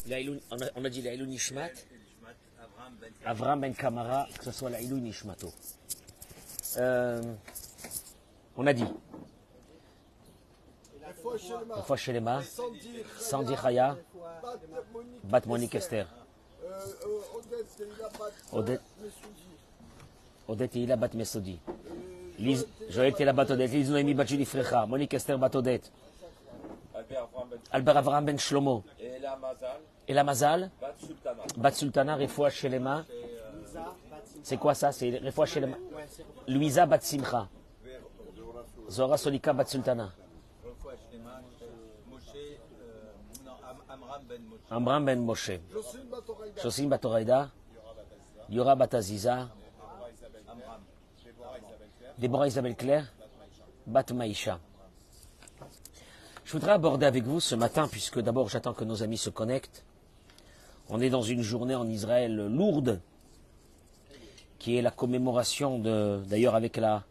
On a dit la Ilou Nishmat, Avram Ben Kamara, que ce soit la Ilou Nishmato. On a dit Refoua Shelema, Sandi Chaya, Bat Monique Esther, Odette Ila Bat Mesodi, Joël Tela Bat Odette, Liz Noémie Bat Julie Frecha, Monique Esther Bat Odette, Albert Avram Ben Shlomo, Ela Mazal, Bat Sultana, Refoua Shelema. C'est quoi ça? C'est Refoua Shelema. Louisa Bat Simcha, Zora Solika Bat Sultana. Amram Ben Moshe, Shosim Bat Oraida, Yora Bat Aziza, Déborah Isabelle Claire, Bat Maïcha. Je voudrais aborder avec vous ce matin, puisque d'abord j'attends que nos amis se connectent. On est dans une journée en Israël lourde, qui est la commémoration d'ailleurs avec la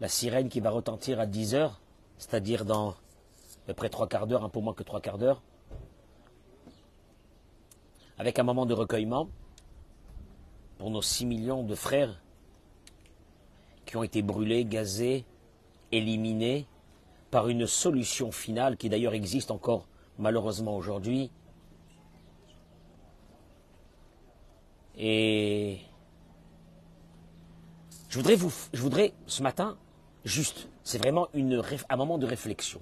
sirène qui va retentir à 10 heures, c'est-à-dire dans à peu près 3/4 d'heure, un peu moins que 3/4 d'heure, avec un moment de recueillement pour nos 6 millions de frères qui ont été brûlés, gazés, éliminés par une solution finale qui d'ailleurs existe encore malheureusement aujourd'hui. Et je voudrais ce matin, juste, c'est vraiment un moment de réflexion,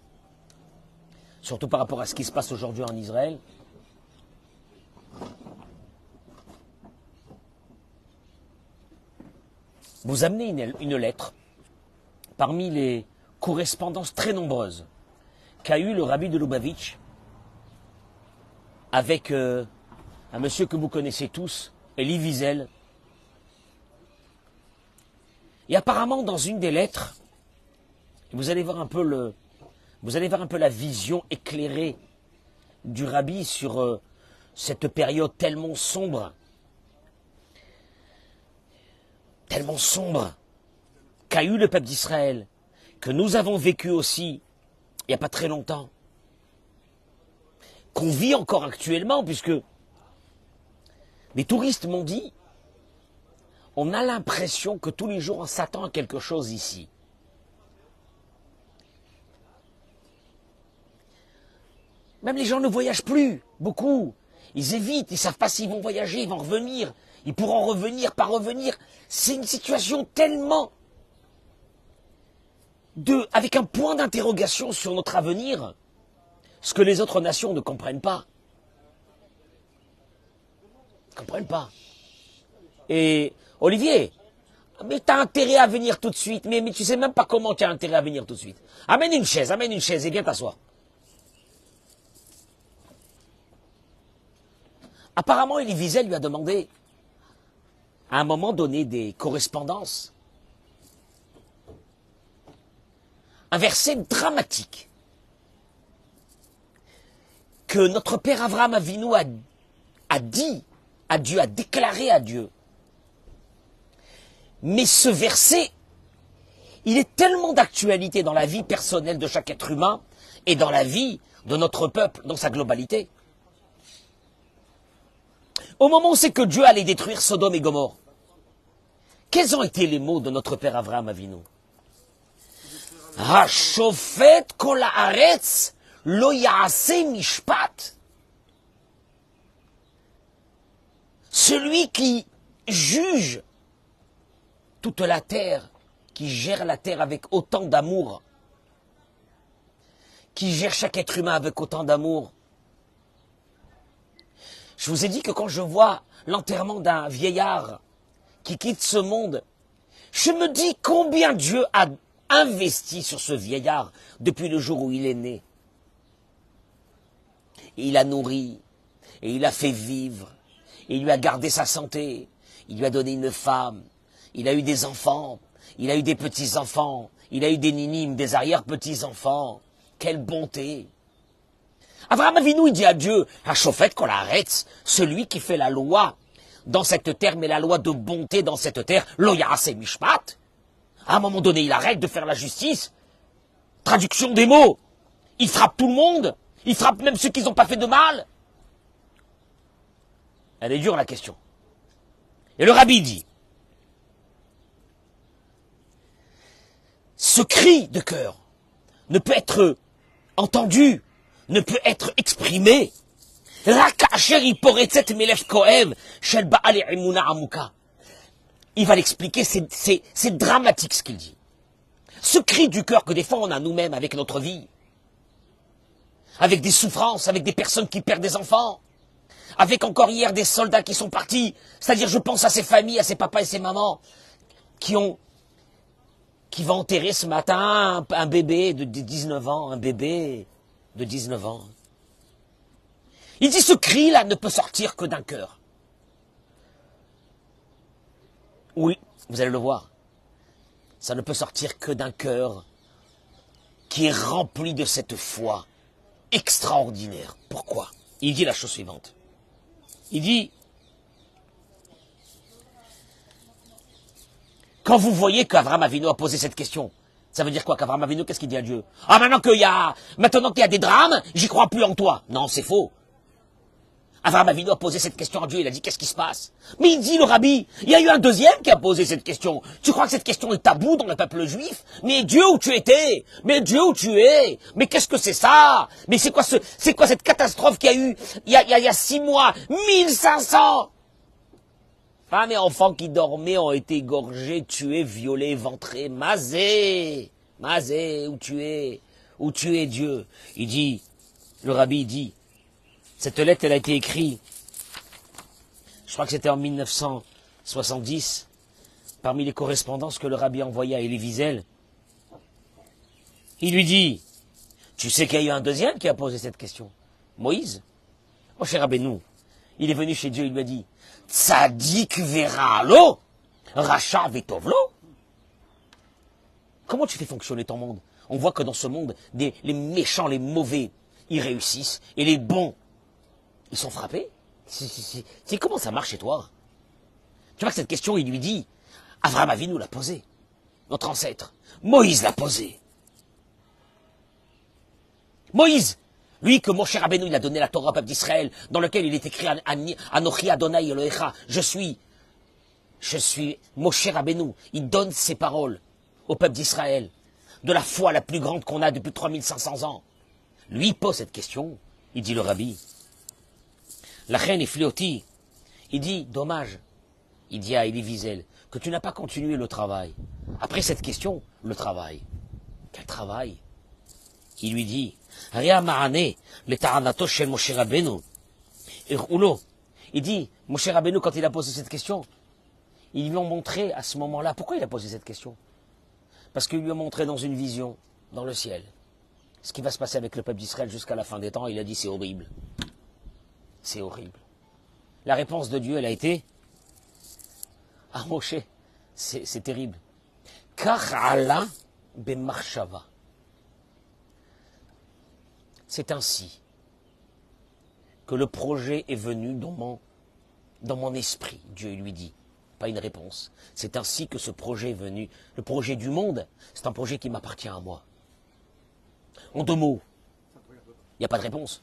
surtout par rapport à ce qui se passe aujourd'hui en Israël. Vous amenez une lettre parmi les correspondances très nombreuses qu'a eu le rabbi de Lubavitch avec un monsieur que vous connaissez tous, Elie Wiesel. Et apparemment, dans une des lettres, vous allez voir un peu la vision éclairée du rabbi sur cette période tellement sombre qu'a eu le peuple d'Israël, que nous avons vécu aussi il n'y a pas très longtemps, qu'on vit encore actuellement, puisque des touristes m'ont dit, on a l'impression que tous les jours on s'attend à quelque chose ici. Même les gens ne voyagent plus, beaucoup. Ils évitent, ils ne savent pas s'ils vont voyager, ils vont revenir. Ils pourront revenir, pas revenir. C'est une situation tellement avec un point d'interrogation sur notre avenir, ce que les autres nations ne comprennent pas. Ils ne comprennent pas. Et Olivier, mais tu as intérêt à venir tout de suite, mais tu ne sais même pas comment tu as intérêt à venir tout de suite. Amène une chaise et viens t'asseoir. Apparemment, Elie Wiesel lui a demandé, à un moment donné, des correspondances. Un verset dramatique que notre père Abraham Avinu a dit à Dieu, a déclaré à Dieu. Mais ce verset, il est tellement d'actualité dans la vie personnelle de chaque être humain et dans la vie de notre peuple dans sa globalité. Au moment où c'est que Dieu allait détruire Sodome et Gomorrhe, quels ont été les mots de notre père Abraham Avinu? Hashofet kol haaretz lo ya'aseh mishpat. Celui qui juge toute la terre, qui gère la terre avec autant d'amour, qui gère chaque être humain avec autant d'amour. Je vous ai dit que quand je vois l'enterrement d'un vieillard qui quitte ce monde, je me dis combien Dieu a investi sur ce vieillard depuis le jour où il est né. Et il a nourri, et il a fait vivre, et il lui a gardé sa santé, il lui a donné une femme, il a eu des enfants, il a eu des petits-enfants, il a eu des ninimes, des arrière-petits-enfants. Quelle bonté! Abraham Avinu, il dit à Dieu, Hashofet kol haaretz, celui qui fait la loi dans cette terre, mais la loi de bonté dans cette terre, lo ya'aseh mishpat. À un moment donné, il arrête de faire la justice. Traduction des mots. Il frappe tout le monde. Il frappe même ceux qui n'ont pas fait de mal. Elle est dure la question. Et le rabbi dit, ce cri de cœur ne peut être entendu, ne peut être exprimé. Il va l'expliquer, c'est dramatique ce qu'il dit. Ce cri du cœur que des fois on a nous-mêmes avec notre vie, avec des souffrances, avec des personnes qui perdent des enfants, avec encore hier des soldats qui sont partis, c'est-à-dire je pense à ces familles, à ces papas et ces mamans qui vont enterrer ce matin un bébé de 19 ans, un bébé de 19 ans. Il dit ce cri-là ne peut sortir que d'un cœur. Oui, vous allez le voir. Ça ne peut sortir que d'un cœur qui est rempli de cette foi extraordinaire. Pourquoi? Il dit la chose suivante. Il dit, quand vous voyez qu'Abraham Avinu a posé cette question, ça veut dire quoi qu'Abraham Avinu, qu'est-ce qu'il dit à Dieu? Ah, maintenant qu'il y a des drames, j'y crois plus en toi. Non, c'est faux. Abraham Avinu a posé cette question à Dieu, il a dit qu'est-ce qui se passe? Mais il dit le rabbi, il y a eu un deuxième qui a posé cette question. Tu crois que cette question est taboue dans le peuple juif? Mais Dieu où tu étais? Mais Dieu où tu es? Mais qu'est-ce que c'est ça? Mais c'est quoi cette catastrophe qu'il y a eu il y a 6 mois? 1500 femmes et enfants qui dormaient ont été égorgés, tués, violés, ventrés. Mazé, où tu es? Où tu es Dieu? Il dit, le rabbi dit, cette lettre, elle a été écrite, je crois que c'était en 1970, parmi les correspondances que le rabbi a envoyées à Elie Wiesel. Il lui dit, tu sais qu'il y a eu un deuxième qui a posé cette question, Moïse. Oh, cher Rabbeinu, il est venu chez Dieu, il lui a dit, Tzadik vera lo, Racha vetovlo. Comment tu fais fonctionner ton monde? On voit que dans ce monde, les méchants, les mauvais, ils réussissent, et les bons, ils sont frappés. C'est comment ça marche chez toi? Tu vois que cette question, il lui dit, Abraham Avinu l'a posée, notre ancêtre. Moïse l'a posée. Moïse, lui que Moshe Rabbeinu, il a donné la Torah au peuple d'Israël, dans lequel il est écrit Anochi Adonai Elohecha, je suis Moshe Rabbeinu. Il donne ses paroles au peuple d'Israël, de la foi la plus grande qu'on a depuis 3500 ans. Lui pose cette question, il dit le rabbi. La reine est fléotie. Il dit, dommage, il dit à Elie Wiesel, que tu n'as pas continué le travail. Après cette question, le travail. Quel travail? Il lui dit, Ria Mahane, le Taranato shel Moshe Rabbeinu. Il dit, Moshe Rabbeinu, quand il a posé cette question, ils lui ont montré à ce moment-là, pourquoi il a posé cette question? Parce qu'il lui a montré dans une vision, dans le ciel, ce qui va se passer avec le peuple d'Israël jusqu'à la fin des temps. Il a dit, c'est horrible. C'est horrible. La réponse de Dieu, elle a été, ah Moshe, c'est terrible. Kach ala bemarshava. C'est ainsi que le projet est venu dans mon esprit. Dieu lui dit, pas une réponse. C'est ainsi que ce projet est venu. Le projet du monde, c'est un projet qui m'appartient à moi. En 2 mots, il n'y a pas de réponse.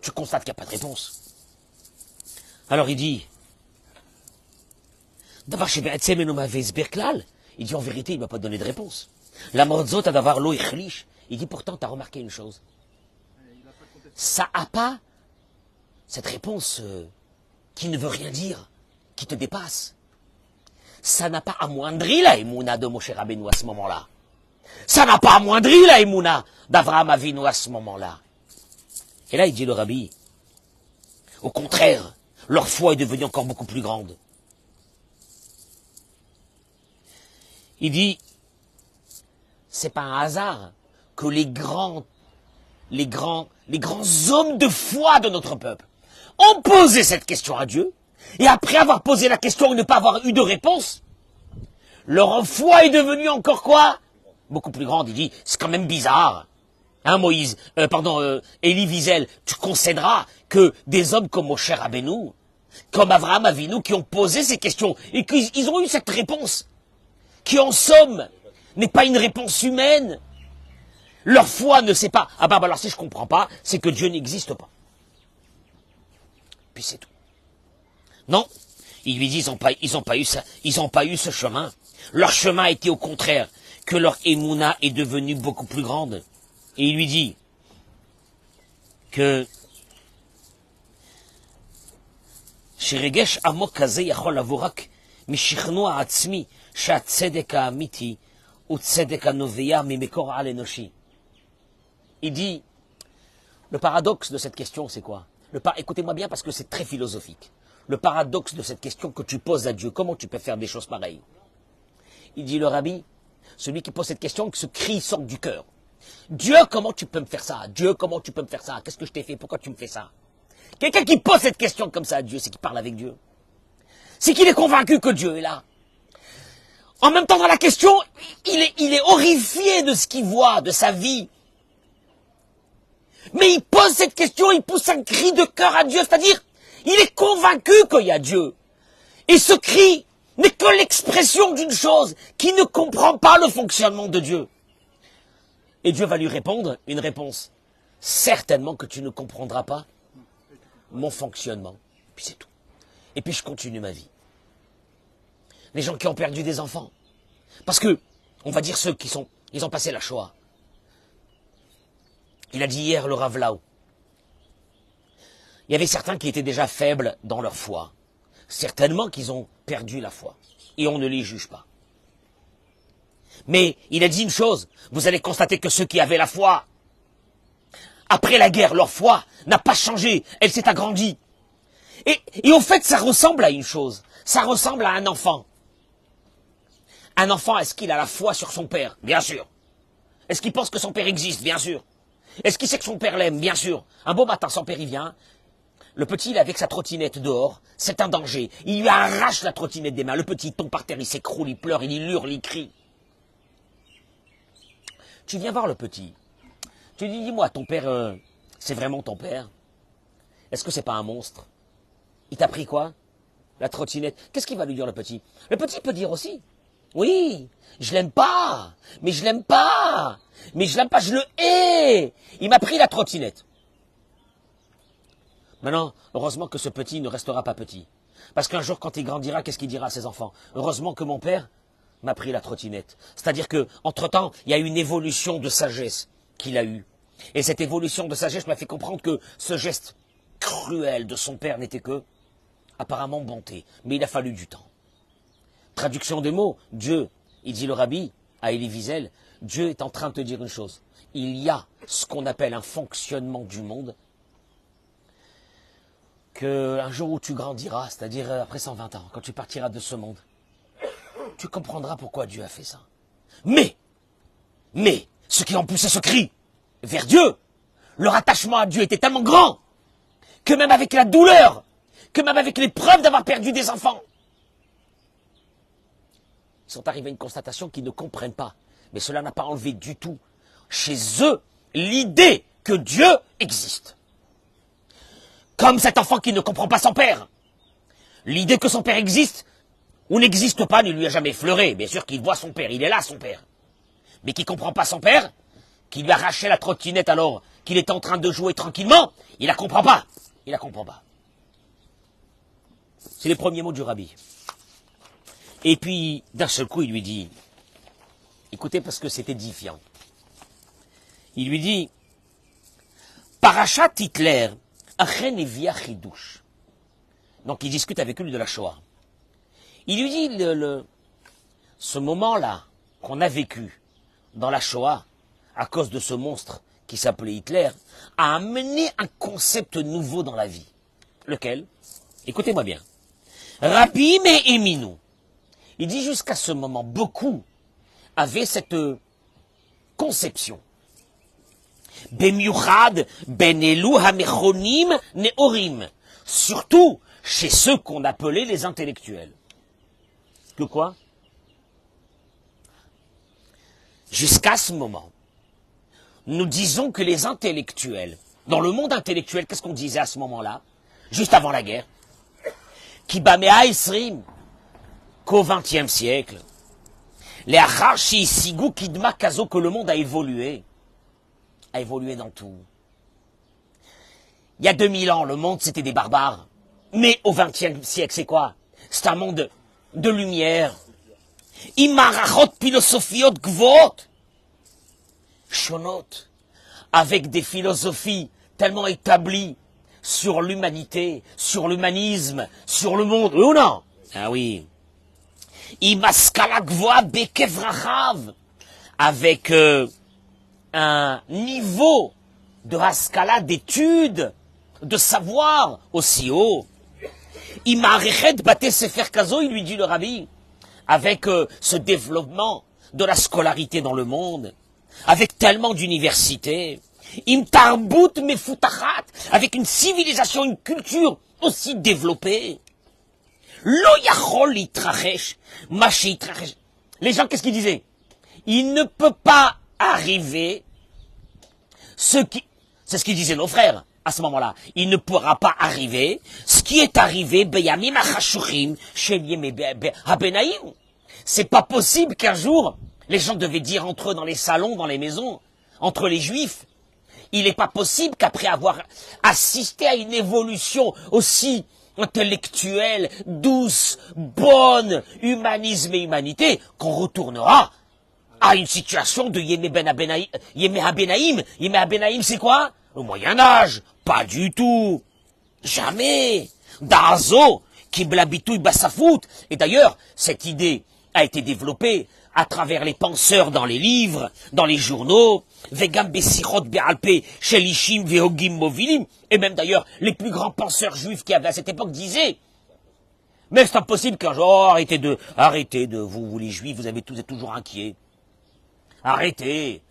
Tu constates qu'il n'y a pas de réponse. Alors il dit, il dit en vérité, il ne m'a pas donné de réponse. La morzot a d'avoir l'eau ichlish. Il dit pourtant, tu as remarqué une chose. Ça n'a pas cette réponse qui ne veut rien dire, qui te dépasse. Ça n'a pas amoindri la émouna de Moshe Rabbeinu à ce moment-là. Ça n'a pas amoindri la émouna d'Avraham Avinu à ce moment-là. Et là, il dit le rabbi, au contraire, leur foi est devenue encore beaucoup plus grande. Il dit, c'est pas un hasard que les grands hommes de foi de notre peuple ont posé cette question à Dieu, et après avoir posé la question et ne pas avoir eu de réponse, leur foi est devenue encore quoi? Beaucoup plus grande. Il dit, c'est quand même bizarre. Hein, Elie Wiesel, tu concéderas que des hommes comme Moshe Rabbeinu, comme Avraham Avinu, qui ont posé ces questions, et qu'ils ont eu cette réponse, qui en somme n'est pas une réponse humaine. Leur foi ne sait pas. Ah bah alors si je comprends pas, c'est que Dieu n'existe pas. Puis c'est tout. Non, il lui dit, ils ont pas eu ce chemin. Leur chemin était au contraire que leur émouna est devenue beaucoup plus grande. Et il lui dit que Shiregesh amok kaze yachol avorak mishichnoa atzmi shatzedek ha'amiti utzedek ha'noveya mimekor al enoshi. Il dit, le paradoxe de cette question, c'est quoi? Écoutez-moi bien parce que c'est très philosophique. Le paradoxe de cette question que tu poses à Dieu, comment tu peux faire des choses pareilles? Il dit, le rabbi, celui qui pose cette question, que ce cri sorte du cœur. Dieu, comment tu peux me faire ça? Dieu, comment tu peux me faire ça? Qu'est-ce que je t'ai fait? Pourquoi tu me fais ça? Quelqu'un qui pose cette question comme ça à Dieu, c'est qu'il parle avec Dieu. C'est qu'il est convaincu que Dieu est là. En même temps, dans la question, il est horrifié de ce qu'il voit, de sa vie. Mais il pose cette question, il pousse un cri de cœur à Dieu, c'est-à-dire, il est convaincu qu'il y a Dieu. Et ce cri n'est que l'expression d'une chose qui ne comprend pas le fonctionnement de Dieu. Et Dieu va lui répondre une réponse. Certainement que tu ne comprendras pas mon fonctionnement. Puis c'est tout. Et puis je continue ma vie. Les gens qui ont perdu des enfants. Parce que, on va dire ceux ils ont passé la Shoah. Il a dit hier le Rav Lau. Il y avait certains qui étaient déjà faibles dans leur foi. Certainement qu'ils ont perdu la foi. Et on ne les juge pas. Mais il a dit une chose, vous allez constater que ceux qui avaient la foi, après la guerre, leur foi n'a pas changé, elle s'est agrandie. Et en fait, ça ressemble à une chose, ça ressemble à un enfant. Un enfant, est-ce qu'il a la foi sur son père? Bien sûr. Est-ce qu'il pense que son père existe? Bien sûr. Est-ce qu'il sait que son père l'aime? Bien sûr. Un beau matin, son père, il vient. Le petit, il est avec sa trottinette dehors. C'est un danger. Il lui arrache la trottinette des mains. Le petit tombe par terre, il s'écroule, il pleure, il hurle, il crie. Tu viens voir le petit. Tu lui dis, dis-moi, ton père, c'est vraiment ton père? Est-ce que c'est pas un monstre? Il t'a pris quoi? La trottinette. Qu'est-ce qu'il va lui dire, le petit? Le petit peut dire aussi. Oui, je l'aime pas, mais je l'aime pas, mais je l'aime pas, je le hais. Il m'a pris la trottinette. Maintenant, heureusement que ce petit ne restera pas petit. Parce qu'un jour, quand il grandira, qu'est-ce qu'il dira à ses enfants? Heureusement que mon père m'a pris la trottinette. C'est-à-dire que, entre-temps, il y a une évolution de sagesse qu'il a eue. Et cette évolution de sagesse m'a fait comprendre que ce geste cruel de son père n'était que, apparemment, bonté. Mais il a fallu du temps. Traduction des mots, Dieu, il dit le rabbi à Elie Wiesel, Dieu est en train de te dire une chose. Il y a ce qu'on appelle un fonctionnement du monde qu'un jour où tu grandiras, c'est-à-dire après 120 ans, quand tu partiras de ce monde, tu comprendras pourquoi Dieu a fait ça. Mais, ceux qui ont poussé ce cri vers Dieu, leur attachement à Dieu était tellement grand que même avec la douleur, que même avec l'épreuve d'avoir perdu des enfants, ils sont arrivés à une constatation qu'ils ne comprennent pas. Mais cela n'a pas enlevé du tout chez eux l'idée que Dieu existe. Comme cet enfant qui ne comprend pas son père. L'idée que son père existe ou n'existe pas ne lui a jamais effleuré. Bien sûr qu'il voit son père, il est là son père. Mais qui ne comprend pas son père, qui lui arrachait la trottinette alors qu'il était en train de jouer tranquillement, il la comprend pas. Il la comprend pas. C'est les premiers mots du rabbi. Et puis, d'un seul coup, il lui dit, écoutez, parce que c'est édifiant. Il lui dit, Parachat Hitler, achen evia chidush. Donc, il discute avec lui de la Shoah. Il lui dit, ce moment-là qu'on a vécu dans la Shoah, à cause de ce monstre qui s'appelait Hitler, a amené un concept nouveau dans la vie. Lequel? Écoutez-moi bien. Rabbi Me'eminu. Il dit jusqu'à ce moment, beaucoup avaient cette conception. Bemiuchad ben elu hamechonim neorim. Surtout chez ceux qu'on appelait les intellectuels. Que quoi? Jusqu'à ce moment, nous disons que les intellectuels, dans le monde intellectuel, qu'est-ce qu'on disait à ce moment-là? Juste avant la guerre. Kibamea Isrim. Qu'au XXe siècle, les Achashi Sigu Kidma Kazo, que le monde a évolué dans tout. Il y a 2000 ans, le monde c'était des barbares. Mais au XXe siècle, c'est quoi? C'est un monde de lumière. Imarachot philosophiot gvot. Shonot. Avec des philosophies tellement établies sur l'humanité, sur l'humanisme, sur le monde. Oui ou non? Ah oui. Imaskala gvoa bekevrachav. Avec un niveau de haskala, d'études, de savoir aussi haut. Imarechet bate sefer kazo, il lui dit le rabbi, avec ce développement de la scolarité dans le monde, avec tellement d'universités, im tarbut mefutachat, avec une civilisation, une culture aussi développée. Lo yachol litrachesh, maché litrachesh. Les gens, qu'est-ce qu'ils disaient? Il ne peut pas arriver c'est ce qu'ils disaient nos frères à ce moment-là. Il ne pourra pas arriver ce qui est arrivé beyamim achashuchim chez Habenaïm. C'est pas possible qu'un jour, les gens devaient dire entre eux dans les salons, dans les maisons, entre les juifs, il n'est pas possible qu'après avoir assisté à une évolution aussi intellectuelle, douce, bonne, humanisme et humanité, qu'on retournera à une situation de Yémé Habenaïm. Yémé Habenaïm, c'est quoi? Le Moyen-Âge. Pas du tout. Jamais. Dazo, Kiblabitou Bassafout. Et d'ailleurs, cette idée a été développée à travers les penseurs dans les livres, dans les journaux, Vegam Besichot Be'alpe, Shelishim Veogim Movilim, et même d'ailleurs, les plus grands penseurs juifs qui avaient à cette époque disaient, mais c'est impossible qu'un jour, arrêtez de, vous les juifs, vous êtes toujours inquiets. Arrêtez.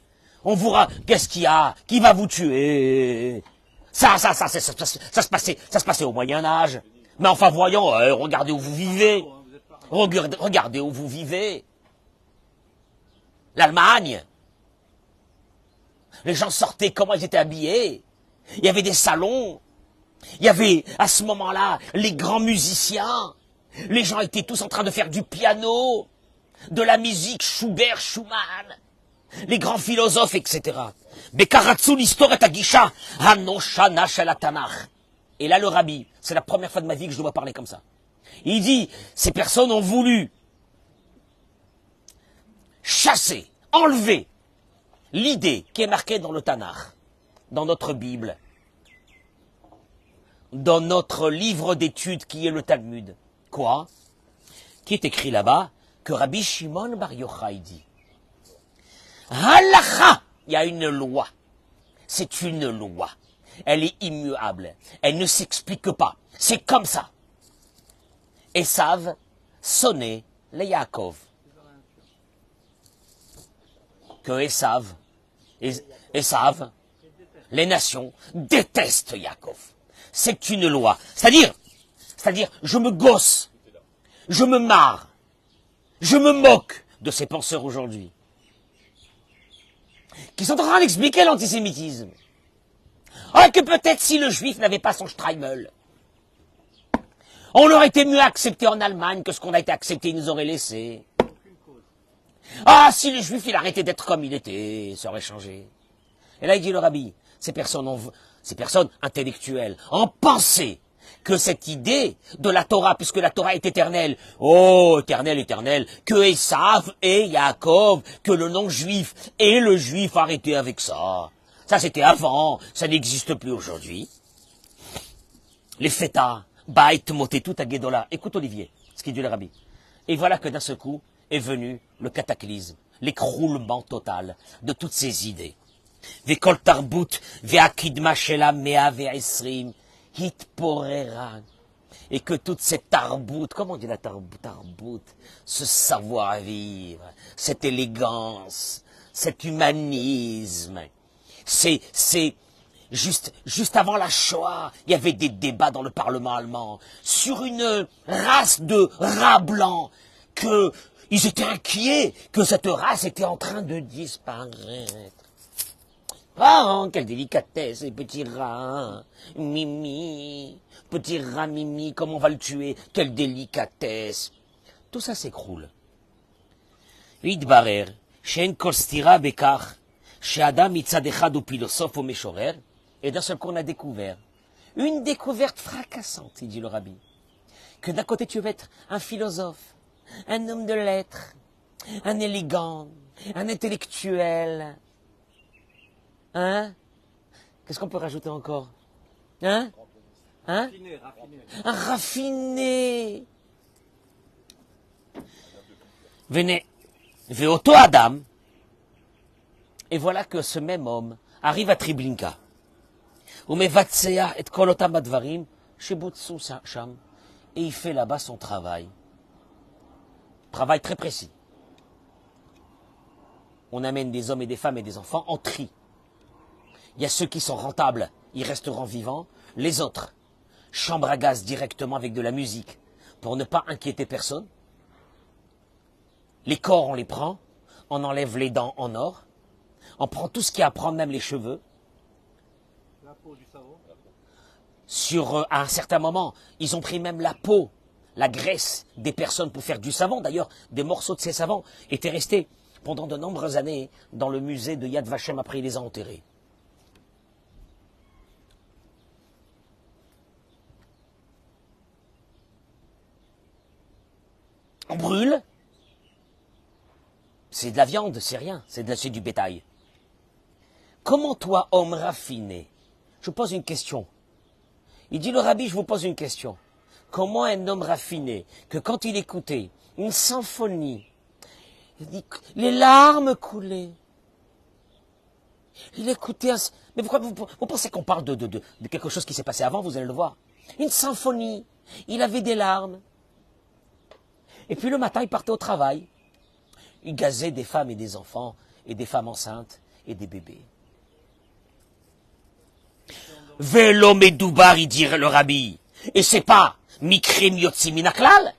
On vous qu'est-ce qu'il y a? Qui va vous tuer? Ça se passait au Moyen-Âge. Mais enfin, voyons, regardez où vous vivez. Regardez où vous vivez. L'Allemagne. Les gens sortaient, comment ils étaient habillés. Il y avait des salons. Il y avait, à ce moment-là, les grands musiciens. Les gens étaient tous en train de faire du piano, de la musique, Schubert, Schumann. Les grands philosophes, etc. Bekaratsu l'histoire agisha hanoshana shalatanach. Et là, le rabbi, c'est la première fois de ma vie que je dois parler comme ça. Il dit, ces personnes ont voulu chasser, enlever l'idée qui est marquée dans le Tanakh, dans notre Bible, dans notre livre d'études qui est le Talmud. Quoi? Qui est écrit là-bas que Rabbi Shimon Bar Yochai dit. Halacha, il y a une loi. C'est une loi. Elle est immuable. Elle ne s'explique pas. C'est comme ça. Esav sonnait les Yaakov. Que Esav, les nations détestent Yaakov. C'est une loi. C'est-à-dire, je me gosse, je me marre, je me moque de ces penseurs aujourd'hui, qui sont en train d'expliquer l'antisémitisme. Ah, que peut-être si le juif n'avait pas son Streimel, on aurait été mieux accepté en Allemagne que ce qu'on a été accepté, ils nous auraient laissé. Ah, si le juif, il arrêtait d'être comme il était, ça aurait changé. Et là, il dit le rabbi, ces personnes intellectuelles, en pensaient que cette idée de la Torah, puisque la Torah est éternelle, oh, éternelle, que Esav et Yaakov, que le nom juif et le juif, arrêtez avec ça. Ça, c'était avant, ça n'existe plus aujourd'hui. Les fêtas, Bait, Moté, tout à Guédola. Écoute, Olivier, ce qu'il dit le rabbi. Et voilà que d'un seul coup est venu le cataclysme, l'écroulement total de toutes ces idées. Vekol tarbut, ve'akidma shela mea ve'esrim, hitporera. Et que toute cette tarbout, comment on dit la tarbout, ce savoir-vivre, cette élégance, cet humanisme, c'est juste avant la Shoah, il y avait des débats dans le Parlement allemand sur une race de rats blancs que ils étaient inquiets que cette race était en train de disparaître. Ah, quelle délicatesse, ces petits rats, Mimi, petit rat Mimi, comment on va le tuer, quelle délicatesse. Tout ça s'écroule. Yidbarer, she'en kol stira bekach, she'adam mitzad echad u philosophe ou meshorer, et d'un seul coup on a découvert une découverte fracassante, il dit le rabbi. Que d'un côté tu veux être un philosophe, un homme de lettres, un élégant, un intellectuel. Hein? Qu'est-ce qu'on peut rajouter encore? Hein? Hein? Un raffiné. Venez. Veoto Adam. Et voilà que ce même homme arrive à Triblinka. Et il fait là-bas son travail. Travail très précis. On amène des hommes et des femmes et des enfants en tri. Il y a ceux qui sont rentables, ils resteront vivants. Les autres, chambre à gaz directement avec de la musique pour ne pas inquiéter personne. Les corps, on les prend, on enlève les dents en or, on prend tout ce qu'il y a à prendre, même les cheveux. La peau du savon. À un certain moment, ils ont pris même la peau, la graisse des personnes pour faire du savon. D'ailleurs, des morceaux de ces savons étaient restés pendant de nombreuses années dans le musée de Yad Vashem, après il les a enterrés. On brûle. C'est de la viande, c'est rien, c'est du bétail. Comment toi, homme raffiné, je pose une question. Il dit le rabbi, je vous pose une question. Comment un homme raffiné, que quand il écoutait une symphonie, il dit, les larmes coulaient. Il écoutait mais pourquoi vous pensez qu'on parle de quelque chose qui s'est passé avant, vous allez le voir. Une symphonie, il avait des larmes. Et puis le matin, il partait au travail. Il gazait des femmes et des enfants, et des femmes enceintes, et des bébés. Velo medoubar, il dirait le rabbi. Et c'est pas mikre miotzi minaklal.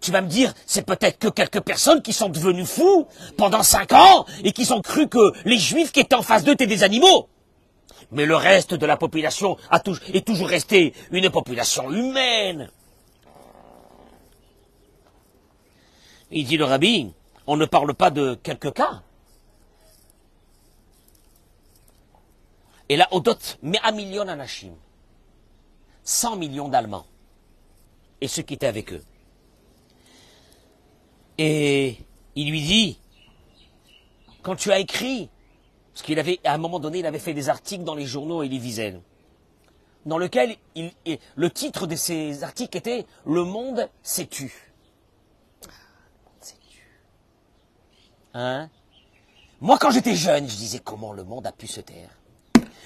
Tu vas me dire, c'est peut-être que quelques personnes qui sont devenues fous pendant 5 ans, et qui ont cru que les juifs qui étaient en face d'eux étaient des animaux. Mais le reste de la population est toujours resté une population humaine. Il dit le rabbi, on ne parle pas de quelques cas. Et là, Odot, mais 1 million anashim, 100 millions d'Allemands, et ceux qui étaient avec eux. Et il lui dit, quand tu as écrit, parce qu'il avait, à un moment donné, il avait fait des articles dans les journaux et les Wiesel, dans lequel le titre de ces articles était « Le monde s'est tu ». Hein? Moi, quand j'étais jeune, je disais comment le monde a pu se taire.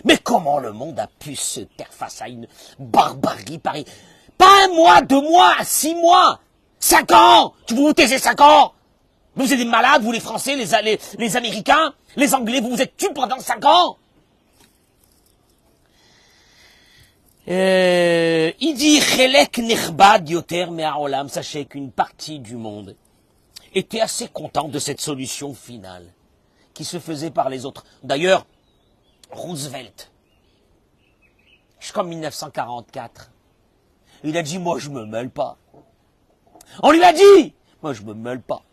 Mais comment le monde a pu se taire face à une barbarie pareille? Pas 1 mois, 2 mois, 6 mois, 5 ans. Tu vous taisez 5 ans? Vous êtes des malades, vous les Français, les Américains, les Anglais, vous vous êtes tués pendant 5 ans. Il dit Chelek nirbad yoter me'aolam. Sachez qu'une partie du monde était assez content de cette solution finale qui se faisait par les autres. D'ailleurs, Roosevelt, jusqu'en 1944, il a dit, moi je me mêle pas. On lui a dit, moi je me mêle pas.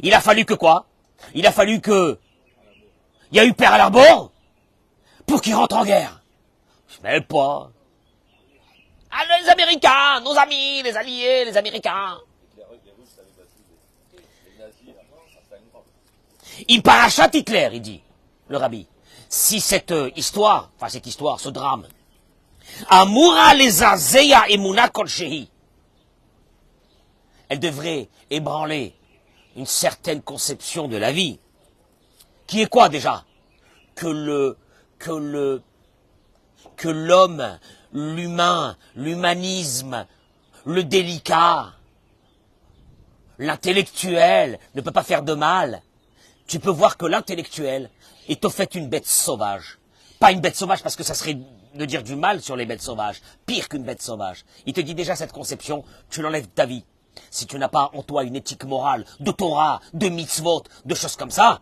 Il a fallu que quoi? Il a fallu que il y a eu Pearl Harbor pour qu'il rentre en guerre. Je me mêle pas. Ah, les Américains, nos amis, les alliés, les Américains. Il parachat Hitler, il dit, le rabbi. Si cette histoire, ce drame, Amoura les azeya emuna kolchehi, elle devrait ébranler une certaine conception de la vie, qui est quoi déjà? Que l'homme, l'humain, l'humanisme, le délicat, l'intellectuel ne peut pas faire de mal. Tu peux voir que l'intellectuel est au fait une bête sauvage. Pas une bête sauvage parce que ça serait de dire du mal sur les bêtes sauvages. Pire qu'une bête sauvage. Il te dit déjà cette conception, tu l'enlèves de ta vie. Si tu n'as pas en toi une éthique morale, de Torah, de mitzvot, de choses comme ça,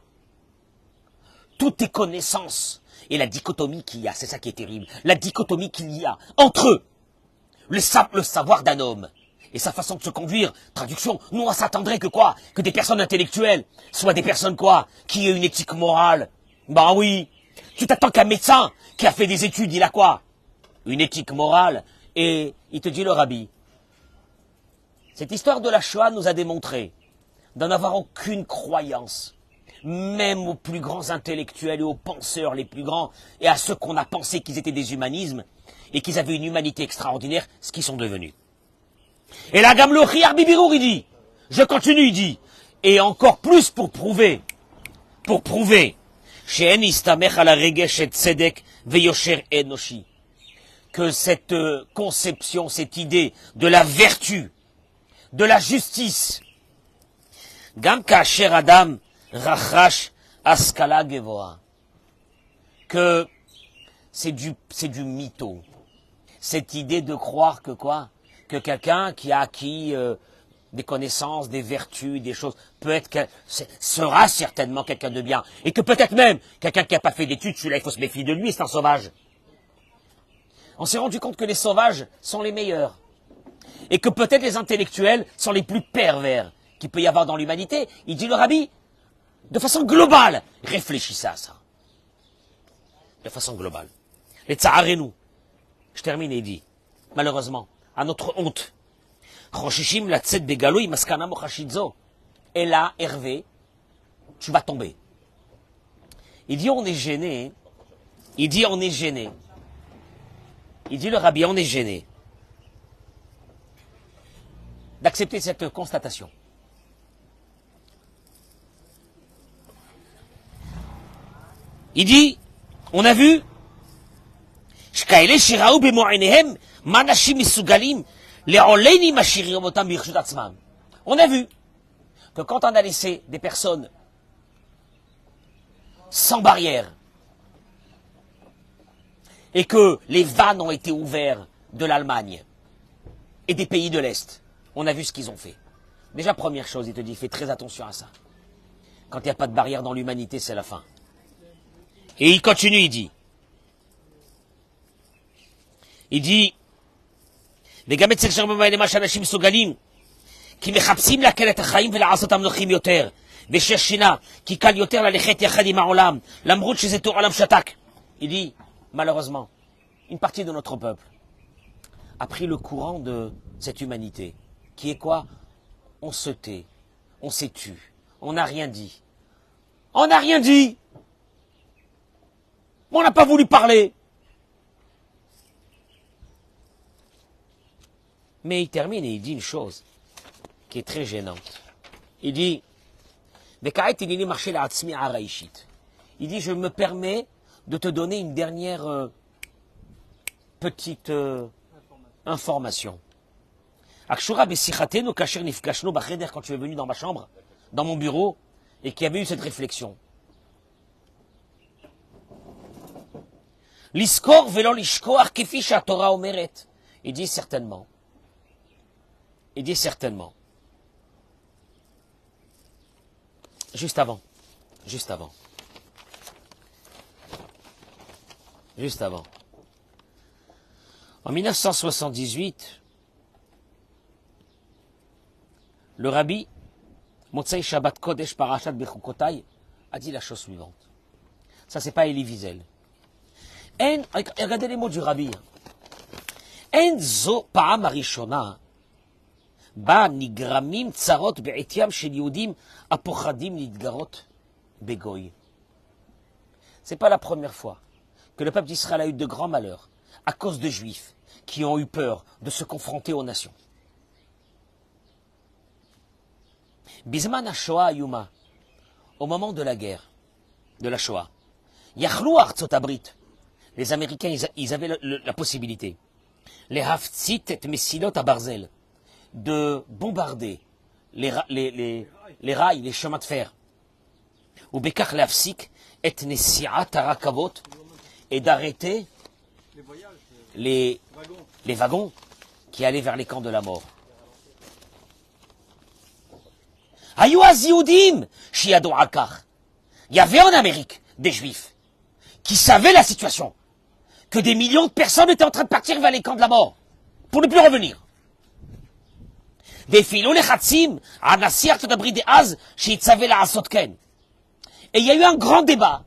toutes tes connaissances et la dichotomie qu'il y a, c'est ça qui est terrible, la dichotomie qu'il y a entre eux, le savoir d'un homme et sa façon de se conduire, traduction, nous on s'attendrait que quoi? Que des personnes intellectuelles soient des personnes quoi? Qui aient une éthique morale. Bah oui. Tu t'attends qu'un médecin qui a fait des études, il a quoi? une éthique morale. Et il te dit le rabbi, cette histoire de la Shoah nous a démontré d'en avoir aucune croyance, même aux plus grands intellectuels et aux penseurs les plus grands, et à ceux qu'on a pensé qu'ils étaient des humanismes, et qu'ils avaient une humanité extraordinaire, ce qu'ils sont devenus. Et là, Gamlochi Arbibirour, il dit, je continue, il dit, et encore plus pour prouver, chez Enistamech à la Regesh Tzedek Veyosher Enoshi, que cette conception, cette idée de la vertu, de la justice, Gam Kasher Adam Rachash Askala Gevoa, que c'est du mytho. Cette idée de croire que quoi? Que quelqu'un qui a acquis des connaissances, des vertus, des choses, sera certainement quelqu'un de bien. Et que peut-être même, quelqu'un qui n'a pas fait d'études, celui-là, il faut se méfier de lui, c'est un sauvage. On s'est rendu compte que les sauvages sont les meilleurs. Et que peut-être les intellectuels sont les plus pervers qu'il peut y avoir dans l'humanité. Il dit le rabbi, de façon globale, réfléchissez à ça. De façon globale. Les tsa'arenu. Je termine et il dit, malheureusement, à notre honte, Choshishim la tzed begaloui maskana mochashidzo. Et là, Hervé, tu vas tomber. Il dit on est gêné. Il dit on est gêné. Il dit le rabbi, on est gêné d'accepter cette constatation. Il dit, on a vu, on a vu que quand on a laissé des personnes sans barrière et que les vannes ont été ouvertes de l'Allemagne et des pays de l'Est, on a vu ce qu'ils ont fait. Déjà, première chose, il te dit, fais très attention à ça. Quand il n'y a pas de barrière dans l'humanité, c'est la fin. Et il continue, il dit, וגם אצל שם למה שאנשים מסוגלים, כי מחפשים להקל את החיים ולעשות אותם נוחים יותר, ושיש שינה, כי קל יותר ללכת יחד עם העולם, למרות שזה תור עולם שתק. Il dit, malheureusement, une partie de notre peuple a pris le courant de cette humanité, qui est quoi? On se tait, on s'est tu, on n'a rien dit. On n'a rien dit! On n'a pas voulu parler! Mais il termine et il dit une chose qui est très gênante. Il dit, il dit, je me permets de te donner une dernière petite information. Quand tu es venu dans ma chambre, dans mon bureau, et qu'il y avait eu cette réflexion. L'iskor velo lishkoach kefi she'atorah omeret. Il dit certainement. Il dit certainement. Juste avant. En 1978, le rabbi Motzei Shabbat Kodesh Parashat Bechukotai a dit la chose suivante. Ça, c'est pas Elie Wiesel. Regardez les mots du rabbi. En zo pa'am harishona ba nigramim tsarot be'etiam shel Yehudim apochadim nitgarot begoy. C'est pas la première fois que le peuple d'Israël a eu de grands malheurs à cause de Juifs qui ont eu peur de se confronter aux nations. Bisman ha-Shoah Yuma, au moment de la guerre, de la Shoah, Yachlou Artzot Abrit, les Américains, ils avaient la possibilité, les Haftzit et Messilot à Barzel, de bombarder les rails, les chemins de fer, ou Bekach Lafsik et Nessiat Arakavot, et d'arrêter les wagons qui allaient vers les camps de la mort. Il y avait en Amérique des Juifs qui savaient la situation, que des millions de personnes étaient en train de partir vers les camps de la mort, pour ne plus revenir. Et il y a eu un grand débat.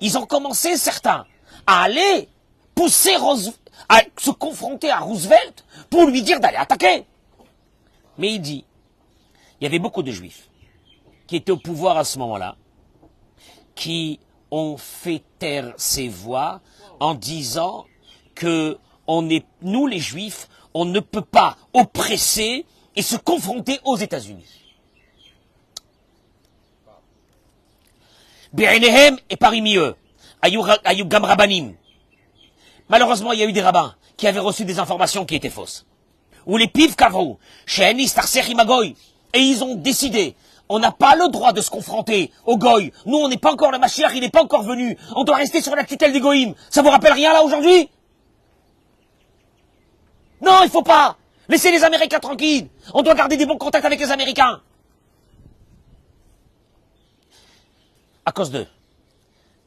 Ils ont commencé, certains, à aller pousser à se confronter à Roosevelt pour lui dire d'aller attaquer. Mais il dit, il y avait beaucoup de juifs qui étaient au pouvoir à ce moment-là, qui ont fait taire ces voix en disant que nous les juifs, on ne peut pas oppresser et se confronter aux États-Unis. Be'enehem et parmi eux, Ayu Gam Rabbanim. Malheureusement, il y a eu des rabbins qui avaient reçu des informations qui étaient fausses. Ou les piv kavrou, chez Anis Tarsech Imagoy, et ils ont décidé, on n'a pas le droit de se confronter au goy. Nous, on n'est pas encore le Mashiach, il n'est pas encore venu. On doit rester sur la tutelle des goïms. Ça vous rappelle rien là aujourd'hui? Non, il faut pas. Laissez les Américains tranquilles. On doit garder des bons contacts avec les Américains. À cause d'eux,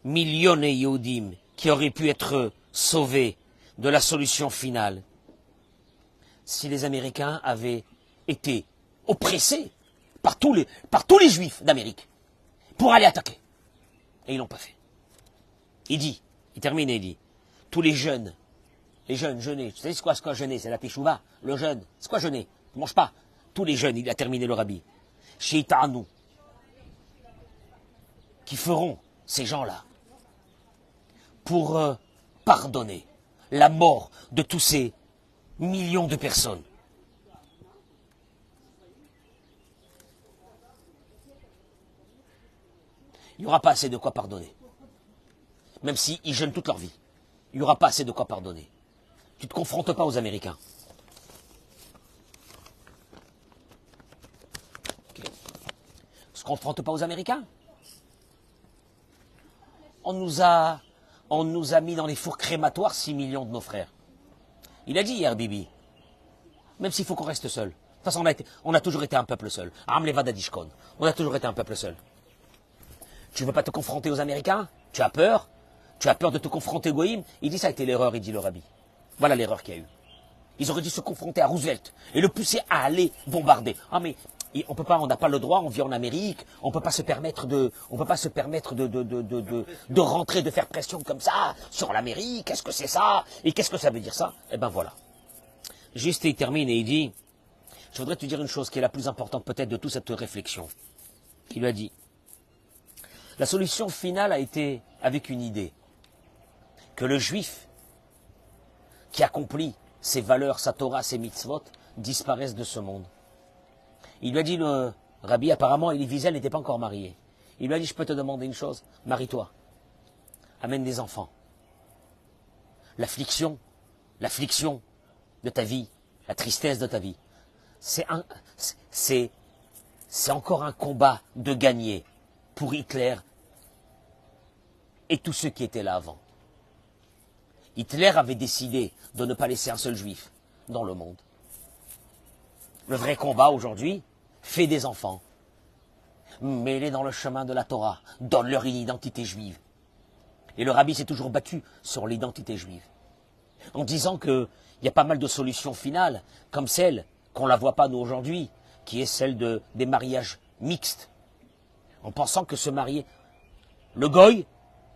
millions de Yehudim qui auraient pu être sauvés de la solution finale si les Américains avaient été oppressés par tous les Juifs d'Amérique pour aller attaquer. Et ils l'ont pas fait. Il termine et il dit, tous les jeunes, jeûner, tu sais c'est quoi jeûner? C'est la teshuva, le jeûne. C'est quoi jeûner? Tu ne manges pas. Tous les jeunes, il a terminé le rabbi. Sheita'anu, qui feront ces gens-là pour pardonner la mort de tous ces millions de personnes. Il n'y aura pas assez de quoi pardonner. Même s'ils jeûnent toute leur vie. Il n'y aura pas assez de quoi pardonner. Tu ne te confrontes pas aux Américains. Okay. Ne se confronte pas aux Américains. On nous a mis dans les fours crématoires 6 millions de nos frères. Il a dit hier, Bibi, même s'il faut qu'on reste seul. De toute façon, on a toujours été un peuple seul. On a toujours été un peuple seul. Tu ne veux pas te confronter aux Américains? Tu as peur? Tu as peur de te confronter aux Goïm? Il dit ça a été l'erreur, il dit le rabbi. Voilà l'erreur qu'il y a eu. Ils auraient dû se confronter à Roosevelt et le pousser à aller bombarder. Ah mais on peut pas, on n'a pas le droit, on vit en Amérique, on peut pas se permettre de rentrer, de faire pression comme ça sur l'Amérique. Qu'est-ce que c'est ça? Et qu'est-ce que ça veut dire ça? Eh ben voilà. Juste il termine et il dit, je voudrais te dire une chose qui est la plus importante peut-être de toute cette réflexion. Il lui a dit, la solution finale a été avec une idée, que le juif qui accomplit ses valeurs, sa Torah, ses mitzvot, disparaissent de ce monde. Il lui a dit, le rabbi, apparemment, Elie Wiesel n'était pas encore marié. Il lui a dit, je peux te demander une chose, marie-toi, amène des enfants. L'affliction de ta vie, la tristesse de ta vie, c'est encore un combat de gagner pour Hitler et tous ceux qui étaient là avant. Hitler avait décidé de ne pas laisser un seul juif dans le monde. Le vrai combat aujourd'hui, fais des enfants, mets-les dans le chemin de la Torah, donne-leur une identité juive. Et le rabbi s'est toujours battu sur l'identité juive, en disant qu'il y a pas mal de solutions finales, comme celle qu'on ne la voit pas nous aujourd'hui, qui est celle des mariages mixtes, en pensant que se marier, le goy,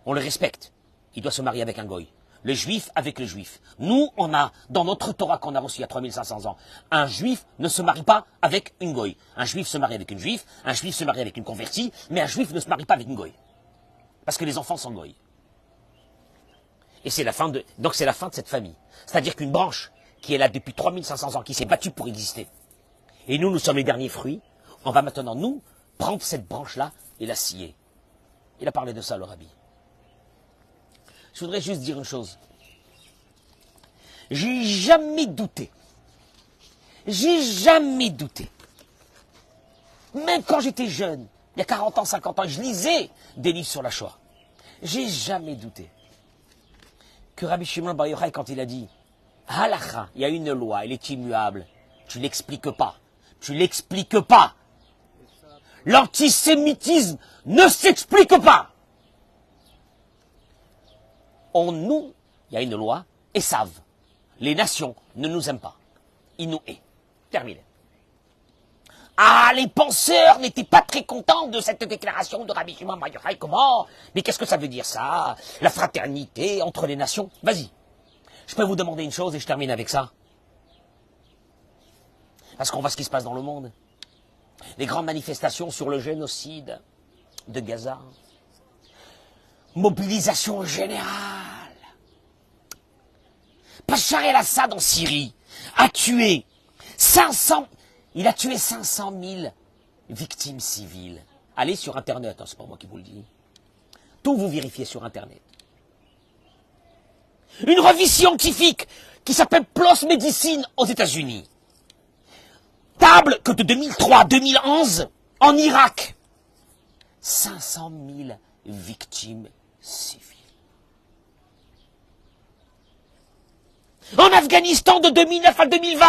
on le respecte, il doit se marier avec un goy. Le juif avec le juif. Nous, on a, dans notre Torah qu'on a reçue il y a 3500 ans, un juif ne se marie pas avec une goy. Un juif se marie avec une juive, un juif se marie avec une convertie, mais un juif ne se marie pas avec une goy. Parce que les enfants sont goy. Et c'est donc c'est la fin de cette famille. C'est-à-dire qu'une branche qui est là depuis 3500 ans, qui s'est battue pour exister, et nous sommes les derniers fruits, on va maintenant, nous, prendre cette branche-là et la scier. Il a parlé de ça, le rabbi. Je voudrais juste dire une chose. J'ai jamais douté. Même quand j'étais jeune, il y a 40 ans, 50 ans, je lisais des livres sur la Shoah. J'ai jamais douté que Rabbi Shimon Bar Yochai, quand il a dit « Halacha, il y a une loi, elle est immuable. Tu l'expliques pas. L'antisémitisme ne s'explique pas. » Il y a une loi, et savent. Les nations ne nous aiment pas. Ils nous haïssent. Terminé. Ah, les penseurs n'étaient pas très contents de cette déclaration de Rabbi Shimon Bar Yochai. Comment? Mais qu'est-ce que ça veut dire ça? La fraternité entre les nations? Vas-y. Je peux vous demander une chose et je termine avec ça. Parce qu'on voit ce qui se passe dans le monde. Les grandes manifestations sur le génocide de Gaza. Mobilisation générale. Bachar el-Assad en Syrie a tué 500 000 victimes civiles. Allez sur Internet, hein, c'est pas moi qui vous le dis. Tout vous vérifiez sur Internet. Une revue scientifique qui s'appelle PLOS Medicine aux États-Unis table que de 2003 à 2011, en Irak, 500 000 victimes civiles. En Afghanistan, de 2009 à 2020,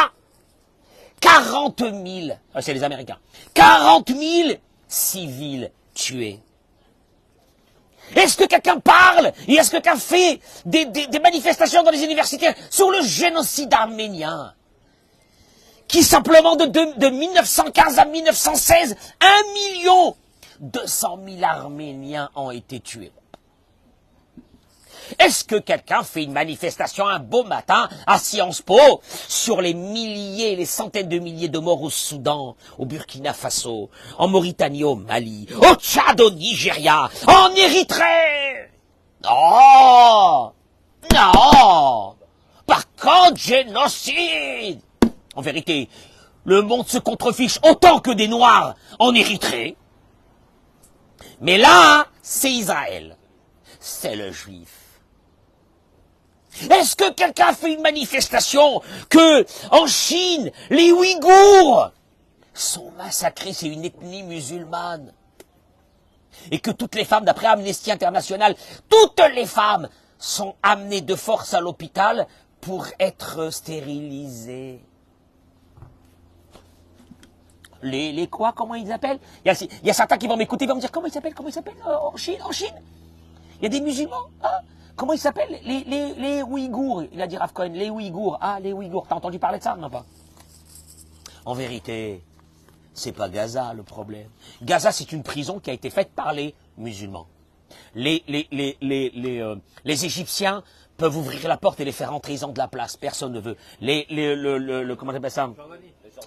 40 000, c'est les Américains, 40 000 civils tués. Est-ce que quelqu'un parle et est-ce que quelqu'un fait des manifestations dans les universités sur le génocide arménien qui simplement de 1915 à 1916, 1 200 000 Arméniens ont été tués. Est-ce que quelqu'un fait une manifestation un beau matin à Sciences Po sur les milliers, les centaines de milliers de morts au Soudan, au Burkina Faso, en Mauritanie, au Mali, au Tchad, au Nigeria, en Érythrée? Non! Non! Par contre, génocide! En vérité, le monde se contrefiche autant que des Noirs en Érythrée. Mais là, c'est Israël. C'est le Juif. Est-ce que quelqu'un fait une manifestation que, en Chine, les Ouïghours sont massacrés, c'est une ethnie musulmane? Et que toutes les femmes, d'après Amnesty International, toutes les femmes sont amenées de force à l'hôpital pour être stérilisées. Les quoi, comment ils appellent? Il y a certains qui vont m'écouter, ils vont me dire comment ils s'appellent en Chine? Il y a des musulmans, hein? Comment ils s'appellent? Les Ouïghours, il a dit Rav Cohen, les Ouïghours. Ah, les Ouïghours, t'as entendu parler de ça? Non, pas. En vérité, c'est pas Gaza le problème. Gaza, c'est une prison qui a été faite par les musulmans. Les Égyptiens peuvent ouvrir la porte et les faire entrer, ils ont de la place, personne ne veut. Comment on appelle ça?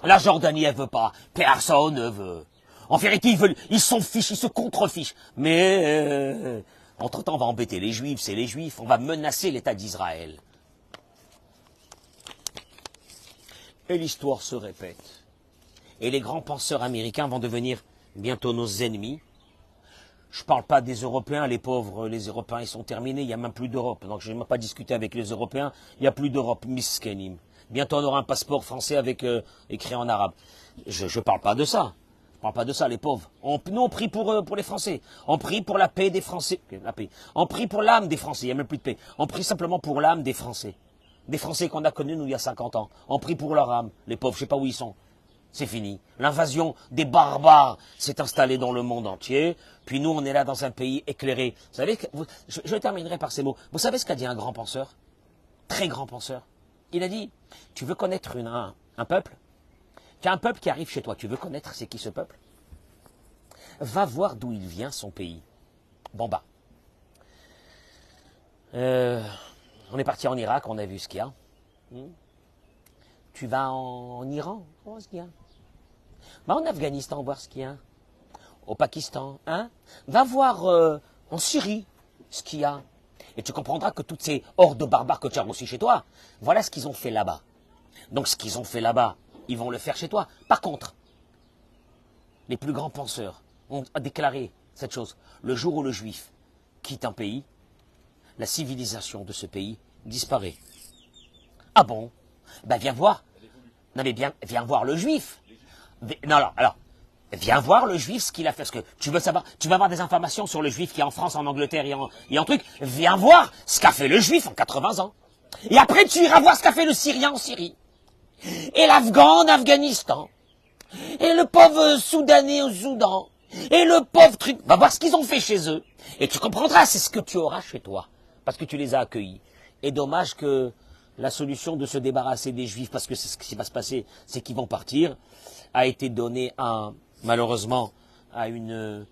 La Jordanie, elle veut pas. Personne ne veut. En vérité, ils s'en fichent, ils se contrefichent. Mais, entre-temps, on va embêter les Juifs, c'est les Juifs. On va menacer l'État d'Israël. Et l'histoire se répète. Et les grands penseurs américains vont devenir bientôt nos ennemis. Je parle pas des Européens, les pauvres, les Européens, ils sont terminés, il n'y a même plus d'Europe. Donc je n'ai même pas discuté avec les Européens, il n'y a plus d'Europe, miskenim. Bientôt on aura un passeport français avec écrit en arabe. Je parle pas de ça. Je parle pas de ça, les pauvres. Nous on prie pour les Français. On prie pour la paix des Français. La paix. On prie pour l'âme des Français, il n'y a même plus de paix. On prie simplement pour l'âme des Français. Des Français qu'on a connus, nous, il y a 50 ans. On prie pour leur âme. Les pauvres, je sais pas où ils sont. C'est fini. L'invasion des barbares s'est installée dans le monde entier. Puis nous, on est là dans un pays éclairé. Vous savez, je terminerai par ces mots. Vous savez ce qu'a dit un grand penseur? Très grand penseur. Il a dit, tu veux connaître un peuple? Tu as un peuple qui arrive chez toi. Tu veux connaître c'est qui ce peuple? Va voir d'où il vient, son pays. Bon bah. On est parti en Irak, on a vu ce qu'il y a. Tu vas en Iran, on voit ce qu'il y a. Va en Afghanistan, voir ce qu'il y a. Au Pakistan, hein. Va voir en Syrie ce qu'il y a. Et tu comprendras que toutes ces hordes de barbares que tu as reçues chez toi, voilà ce qu'ils ont fait là-bas. Donc ce qu'ils ont fait là-bas, ils vont le faire chez toi. Par contre, les plus grands penseurs ont déclaré cette chose. Le jour où le juif quitte un pays, la civilisation de ce pays disparaît. Ah bon? Ben viens voir. Non mais viens voir le juif. Non alors, viens voir le juif ce qu'il a fait. Parce que tu veux savoir, tu vas avoir des informations sur le juif qui est en France, en Angleterre et en truc. Viens voir ce qu'a fait le juif en 80 ans. Et après tu iras voir ce qu'a fait le Syrien en Syrie. Et l'Afghan en Afghanistan. Et le pauvre Soudanais au Soudan. Et le pauvre truc. Va voir ce qu'ils ont fait chez eux. Et tu comprendras, c'est ce que tu auras chez toi. Parce que tu les as accueillis. Et dommage que la solution de se débarrasser des Juifs, parce que c'est ce qui va se passer, c'est qu'ils vont partir, a été donnée malheureusement, il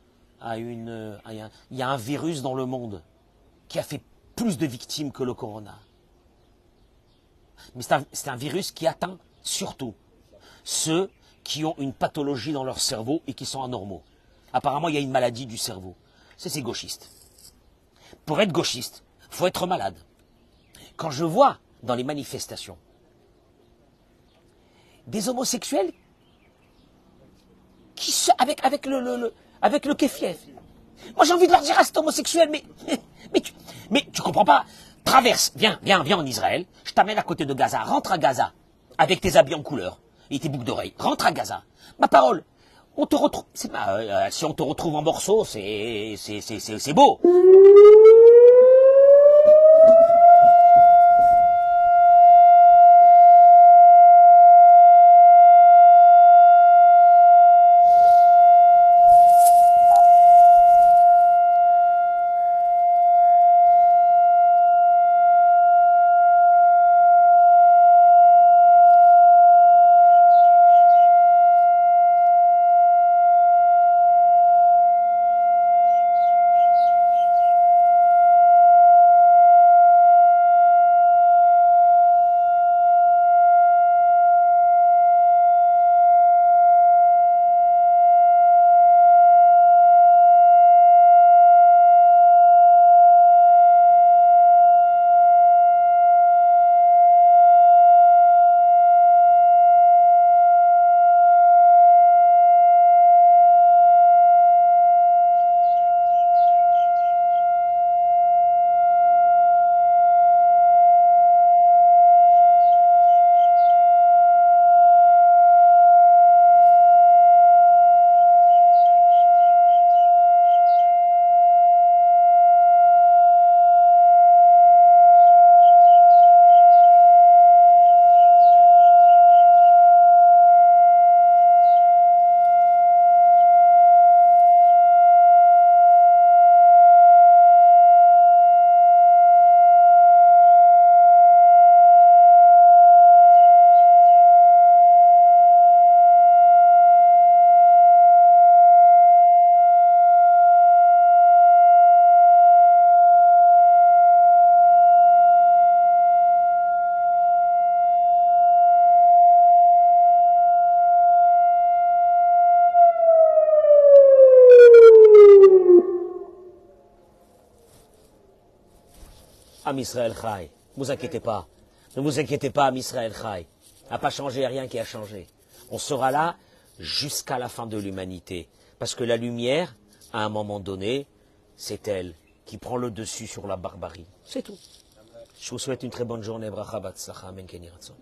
y a un virus dans le monde qui a fait plus de victimes que le corona. Mais c'est un virus qui atteint surtout ceux qui ont une pathologie dans leur cerveau et qui sont anormaux. Apparemment, il y a une maladie du cerveau. C'est ces gauchistes. Pour être gauchiste, il faut être malade. Quand je vois dans les manifestations des homosexuels qui avec le kéfief. Moi j'ai envie de leur dire à cet homosexuel, mais tu comprends pas. Traverse, viens en Israël, je t'amène à côté de Gaza, rentre à Gaza, avec tes habits en couleur et tes boucles d'oreilles, rentre à Gaza. Ma parole, on te retrouve, si on te retrouve en morceaux, c'est beau. Am Israël Chai. Ne vous inquiétez pas. Ne vous inquiétez pas, Am Israël Chai. N'a pas changé, rien qui a changé. On sera là jusqu'à la fin de l'humanité. Parce que la lumière, à un moment donné, c'est elle qui prend le dessus sur la barbarie. C'est tout. Je vous souhaite une très bonne journée. Bracha batzlacha, amen ken yiratzon.